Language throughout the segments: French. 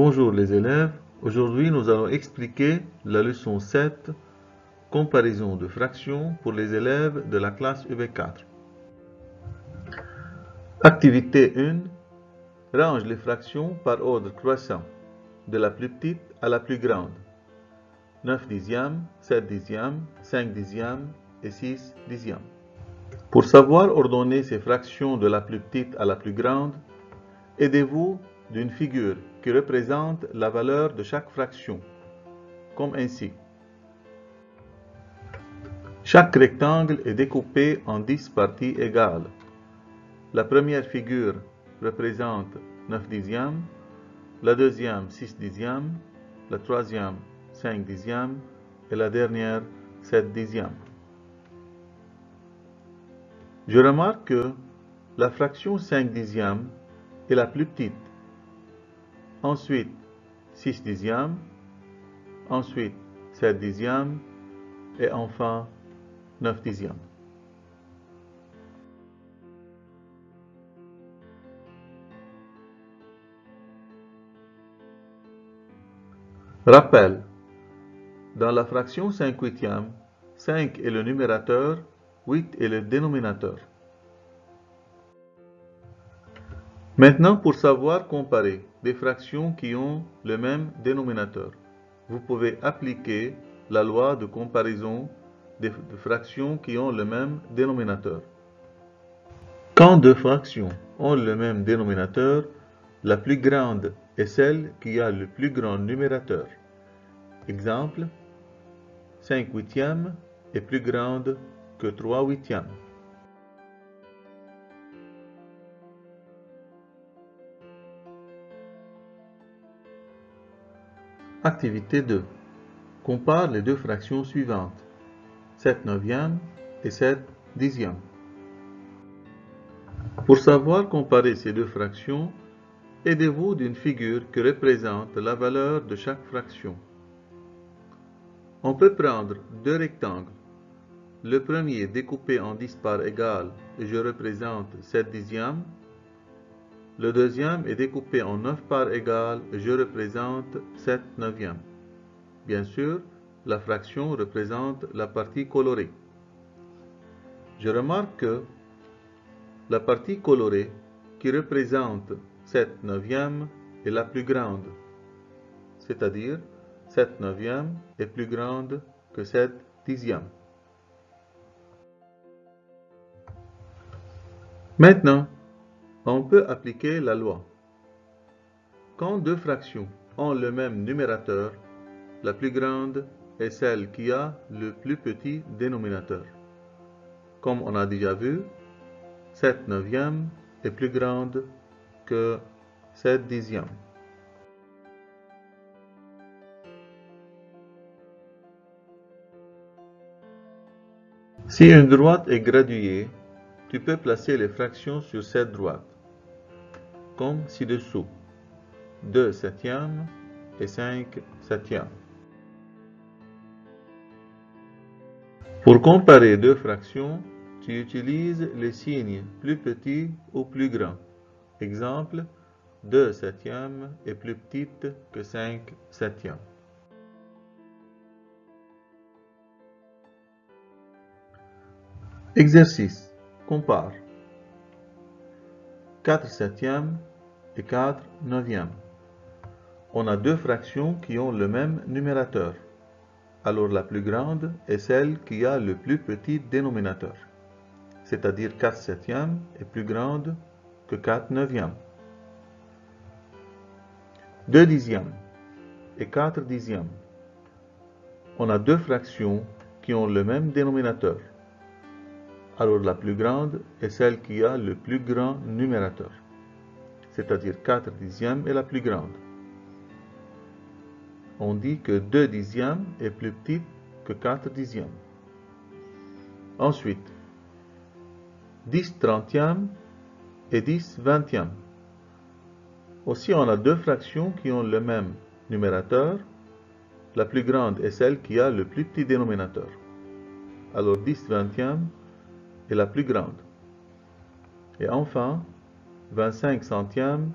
Bonjour les élèves, aujourd'hui nous allons expliquer la leçon 7, comparaison de fractions pour les élèves de la classe UB4. Activité 1, range les fractions par ordre croissant, de la plus petite à la plus grande. 9 dixièmes, 7 dixièmes, 5 dixièmes et 6 dixièmes. Pour savoir ordonner ces fractions de la plus petite à la plus grande, aidez-vous d'une figure qui représente la valeur de chaque fraction, comme ainsi. Chaque rectangle est découpé en 10 parties égales. La première figure représente 9 dixièmes, la deuxième 6 dixièmes, la troisième 5 dixièmes et la dernière 7 dixièmes. Je remarque que la fraction 5 dixièmes est la plus petite. Ensuite 6 dixièmes, ensuite 7 dixièmes et enfin 9 dixièmes. Rappel. Dans la fraction 5 huitièmes, 5 est le numérateur, 8 est le dénominateur. Maintenant, pour savoir comparer des fractions qui ont le même dénominateur, vous pouvez appliquer la loi de comparaison des fractions qui ont le même dénominateur. Quand deux fractions ont le même dénominateur, la plus grande est celle qui a le plus grand numérateur. Exemple, 5 huitièmes est plus grande que 3 huitièmes. Activité 2. Compare les deux fractions suivantes, 7 neuvièmes et 7 dixièmes. Pour savoir comparer ces deux fractions, aidez-vous d'une figure qui représente la valeur de chaque fraction. On peut prendre deux rectangles. Le premier découpé en 10 parts égales et je représente 7 dixièmes. Le deuxième est découpé en 9 parts égales et je représente 7 neuvièmes. Bien sûr, la fraction représente la partie colorée. Je remarque que la partie colorée qui représente 7 neuvièmes est la plus grande, c'est-à-dire 7 neuvièmes est plus grande que 7 dixièmes. Maintenant, on peut appliquer la loi. Quand deux fractions ont le même numérateur, la plus grande est celle qui a le plus petit dénominateur. Comme on a déjà vu, 7 neuvièmes est plus grande que 7 dixièmes. Si une droite est graduée, tu peux placer les fractions sur cette droite, comme ci-dessous, 2 septièmes et 5 septièmes. Pour comparer deux fractions, tu utilises les signes plus petit ou plus grand. Exemple, 2 septièmes est plus petite que 5 septièmes. Exercice. Compare. 4 septièmes et 4 neuvièmes. On a deux fractions qui ont le même numérateur. Alors la plus grande est celle qui a le plus petit dénominateur. C'est-à-dire 4 septièmes est plus grande que 4 neuvièmes. 2 dixièmes et 4 dixièmes. On a deux fractions qui ont le même dénominateur. Alors la plus grande est celle qui a le plus grand numérateur. C'est-à-dire 4 dixièmes est la plus grande. On dit que 2 dixièmes est plus petit que 4 dixièmes. Ensuite, 10 trentièmes et 10 vingtièmes. Aussi, on a deux fractions qui ont le même numérateur. La plus grande est celle qui a le plus petit dénominateur. Alors 10 vingtièmes est la plus grande. Et enfin, 25 centièmes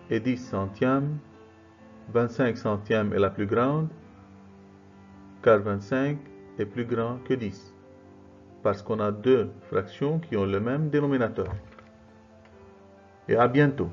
et 10 centièmes 25 centièmes est la plus grande, car 25 est plus grand que 10, parce qu'on a deux fractions qui ont le même dénominateur. Et à bientôt.